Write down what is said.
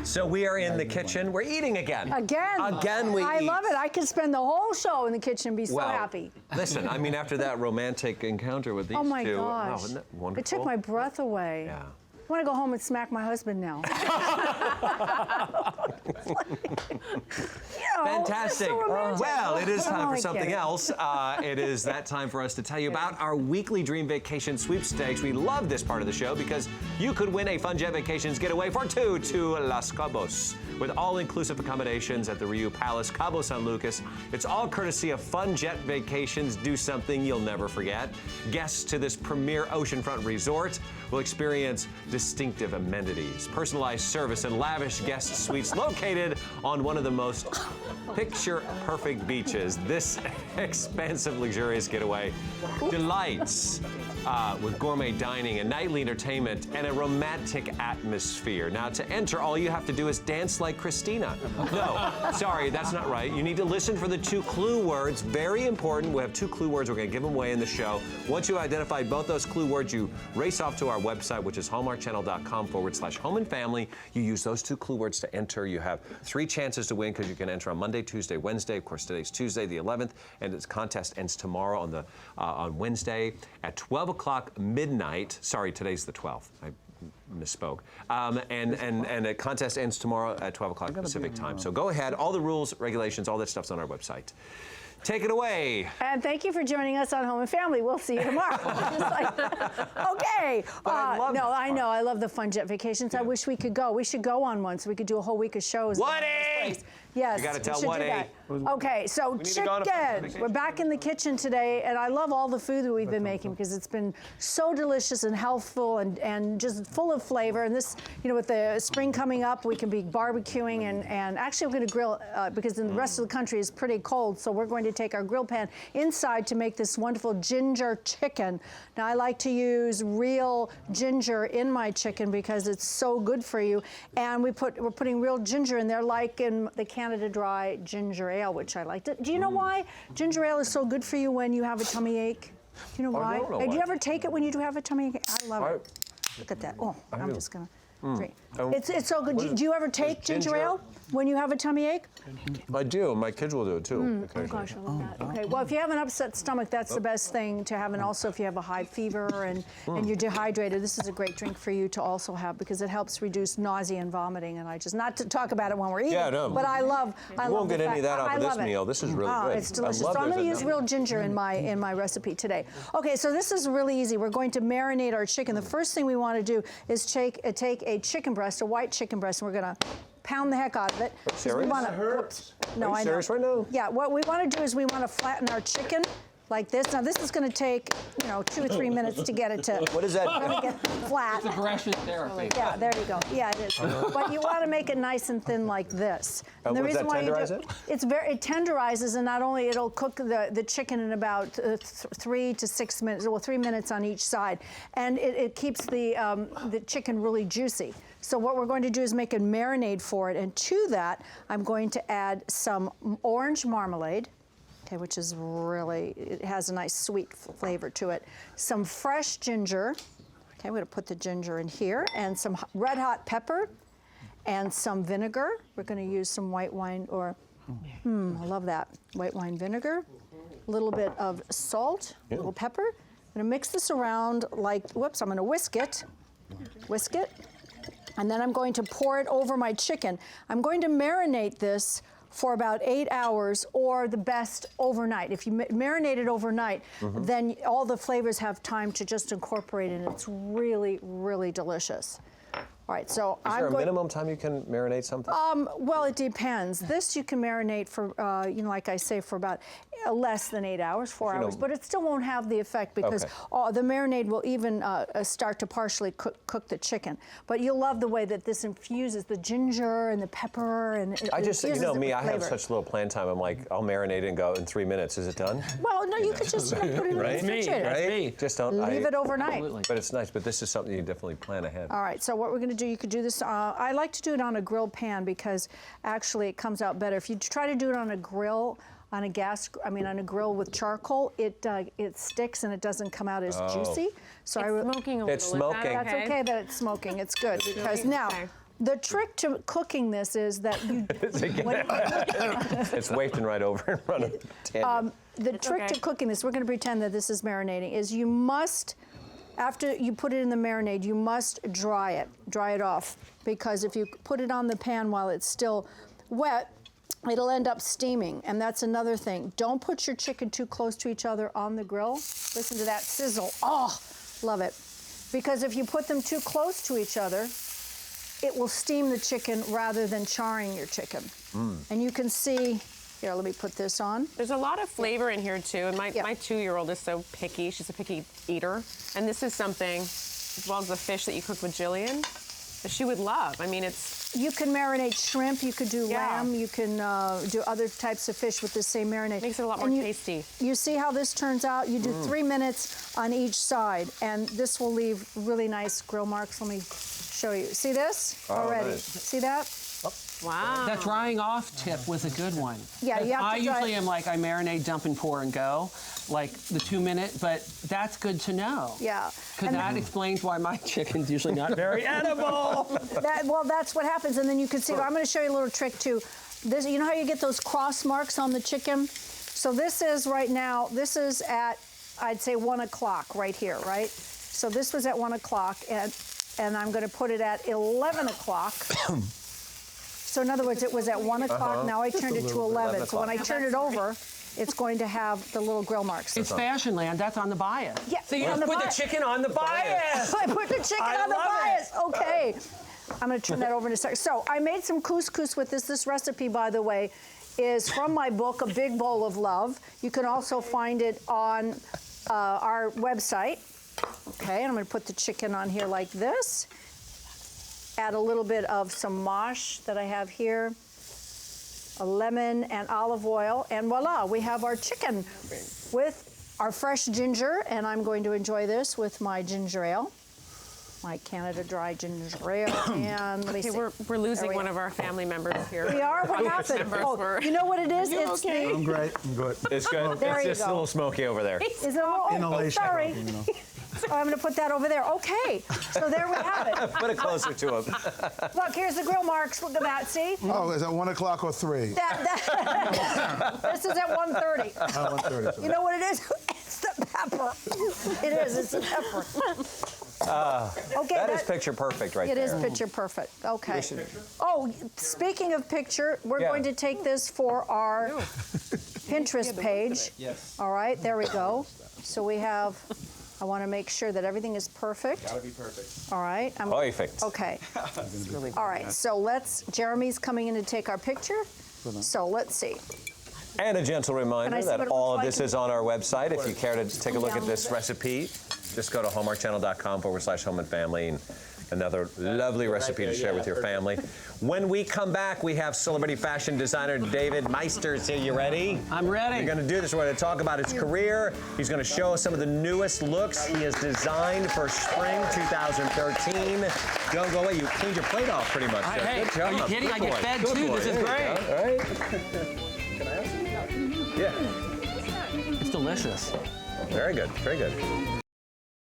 So we are in the kitchen. We're eating again. Again we eat. I love it. I could spend the whole show in the kitchen and be so happy. Listen, I mean, after that romantic encounter with these two. Oh my gosh. Wow, isn't that wonderful? It took my breath away. Yeah. I want to go home and smack my husband now. Fantastic. Well, it is time for something it. else. It is that time for us to tell you about our weekly Dream Vacation sweepstakes. We love this part of the show because you could win a Fun Jet Vacations getaway for two to Las Cabos with all-inclusive accommodations at the Riu Palace, Cabo San Lucas. It's all courtesy of Fun Jet Vacations. Do something you'll never forget. Guests to this premier oceanfront resort will experience distinctive amenities, personalized service, and lavish guest suites located on one of the most picture-perfect beaches. This expansive, luxurious getaway delights with gourmet dining and nightly entertainment and a romantic atmosphere. Now, to enter, all you have to do is dance like Cristina. No, sorry, that's not right. You need to listen for the two clue words. Very important. We have two clue words. We're going to give them away in the show. Once you've identified both those clue words, you race off to our website, which is hallmarkchannel.com/home and family. You use those two clue words to enter. You have 3 chances to win because you can enter on Monday, Tuesday, Wednesday. Of course, today's Tuesday, the 11th, and this contest ends tomorrow on Wednesday at 12 o'clock midnight. Sorry, today's the 12th. I misspoke. And the contest ends tomorrow at 12 o'clock Pacific time. So go ahead. All the rules, regulations, all that stuff's on our website. Take it away. And thank you for joining us on Home and Family. We'll see you tomorrow. Okay. I know. I love the Fun Jet Vacations. Yeah. I wish we could go. We should go on one so we could do a whole week of shows. Woody! Yes. You got to tell Woody. Okay, so chicken. We're back in the kitchen today, and I love all the food that we've been making because it's been so delicious and healthful and just full of flavor. And this, with the spring coming up, we can be barbecuing and actually we're going to grill because in the rest of the country it's pretty cold. So we're going to take our grill pan inside to make this wonderful ginger chicken. Now I like to use real ginger in my chicken because it's so good for you. And we're putting real ginger in there, like in the Canada Dry ginger ale, which I like. Do you know why ginger ale is so good for you when you have a tummy ache? Do you know why? Do you ever take it when you do have a tummy ache? I love it. Look at that. Oh, I'm just gonna drink. It's so good. Do you ever take ginger ale when you have a tummy ache? I do. My kids will do it too. Oh gosh, I love that. Okay. Well, if you have an upset stomach, that's the best thing to have. And also, if you have a high fever and you're dehydrated, this is a great drink for you to also have because it helps reduce nausea and vomiting. And not to talk about it when we're eating. Yeah, no. But I love. We won't get any of that off of this meal. This is really good. It's delicious. So I'm going to use real ginger in my recipe today. Okay, so this is really easy. We're going to marinate our chicken. The first thing we want to do is take a chicken breast, a white chicken breast, and we're going to pound the heck out of it. Serious? No, I know. Serious right now? Yeah, what we want to do is we want to flatten our chicken like this. Now this is going to take, 2 or 3 minutes to get it to. What is that? Really get flat. It's aggression therapy. Yeah, there you go. Yeah, it is. But you want to make it nice and thin like this. And the reason why tenderize it? It tenderizes, and not only it'll cook the chicken in about 3 to 6 minutes, well, 3 minutes on each side, and it keeps the chicken really juicy. So what we're going to do is make a marinade for it, and to that, I'm going to add some orange marmalade, okay, which is it has a nice sweet flavor to it. Some fresh ginger, okay, we're going to put the ginger in here, and some red hot pepper, and some vinegar. We're going to use some white wine, I love that, white wine vinegar, a little bit of salt, a little pepper. I'm going to mix this around I'm going to whisk it, and then I'm going to pour it over my chicken. I'm going to marinate this for about 8 hours, or the best overnight. If you marinate it overnight, then all the flavors have time to just incorporate it, and it's really, really delicious. All right, so Is there a minimum time you can marinate something? Well, it depends. This you can marinate for, like I say, for about less than 8 hours, 4 hours, but it still won't have the effect because the marinade will even start to partially cook the chicken. But you'll love the way that this infuses the ginger and the pepper and I have such little plan time. I'm like, I'll marinate it and go in 3 minutes. Is it done? Well, no, you could just put it in the refrigerator. Right? Just don't leave it overnight. Absolutely. But it's nice. But this is something you definitely plan ahead. All right. So what we're going to do, you could do this. I like to do it on a grill pan because actually it comes out better. If you try to do it on a grill, on a on a grill with charcoal, it sticks and it doesn't come out as juicy. So It's smoking a little. It's smoking. That's okay that it's smoking. It's good because now the trick to cooking this is that you. It's wafting right over in front of Tanya. The trick to cooking this, we're going to pretend that this is marinating, is you must, after you put it in the marinade, you must dry it off, because if you put it on the pan while it's still wet, it'll end up steaming, and that's another thing. Don't put your chicken too close to each other on the grill. Listen to that sizzle. Oh, love it. Because if you put them too close to each other, it will steam the chicken rather than charring your chicken. And you can see, here, let me put this on. There's a lot of flavor in here too, and my 2-year-old is so picky. She's a picky eater, and this is something, as well as the fish that you cooked with Jillian, that she would love. I mean, it's... You can marinate shrimp, you could do lamb, you can do other types of fish with the same marinade. Makes it a lot more tasty. You see how this turns out? You do 3 minutes on each side, and this will leave really nice grill marks. Let me show you. See this already? Nice. See that? Wow. That drying off tip was a good one. Yeah, you have to I usually am like, I marinate, dump, and pour and go, like the 2 minute, but that's good to know. Yeah. Because that explains why my chicken's usually not very edible. Well, that's what happens, and then you can see, I'm going to show you a little trick too. This, you know how you get those cross marks on the chicken? So this is right now, this is at, I'd say 1 o'clock right here, right? So this was at 1 o'clock, and I'm going to put it at 11 o'clock. So in other words, it was at 1 o'clock, now I turned it to 11. So when I turn it over, it's going to have the little grill marks. It's fashion land, that's on the bias. Yeah, So you on just the put the bias. chicken on the bias. I put the chicken on the love bias. Okay. I'm going to turn that over in a second. So I made some couscous with this. This recipe, by the way, is from my book, A Big Bowl of Love. You can also find it on our website. Okay, and I'm going to put the chicken on here like this. Add a little bit of some mosh that I have here, a lemon and olive oil, and voila, we have our chicken with our fresh ginger, and I'm going to enjoy this with my ginger ale, my Canada Dry ginger ale, and let me see. We're losing one of our family members here. We are? What happened? Oh, you know what it is? It's okay? I'm great. I'm good. It's good. There It's you just a go. little smoky over there. Is it? Oh, Inhalation. sorry. You know. Oh, I'm going to put that over there. Okay, so there we have it. Put it closer to him. Look, here's the grill marks. Look at that. See? Oh, is that 1 o'clock or 3? This is at 1:30. 1:30. You know what it is? It's the pepper. It is. It's the pepper. Okay. That is picture perfect right It there. is picture perfect. Okay. Oh, speaking of picture, we're going to take this for our Pinterest page. Yes. All right, there we go. So we have, I want to make sure that everything is perfect. Gotta be perfect. All right. Perfect. Okay. All right, so Jeremy's coming in to take our picture. So let's see. And a gentle Can I reminder see that what it all looks of this like? is on our website. If you care to take a look Down at this a little recipe, just go to hallmarkchannel.com/home and family, and another lovely recipe to share with your family. When we come back, we have celebrity fashion designer David Meisters here. You ready? I'm ready. We're going to do this. We're going to talk about his career. He's going to show us some of the newest looks he has designed for spring 2013. Don't go away. You cleaned your plate off pretty much. Sir. Hey, Good job. are you kidding? Good I get boy. fed Good too. boy. This is There you great. go. All right. Yeah. It's delicious. Very good. Very good.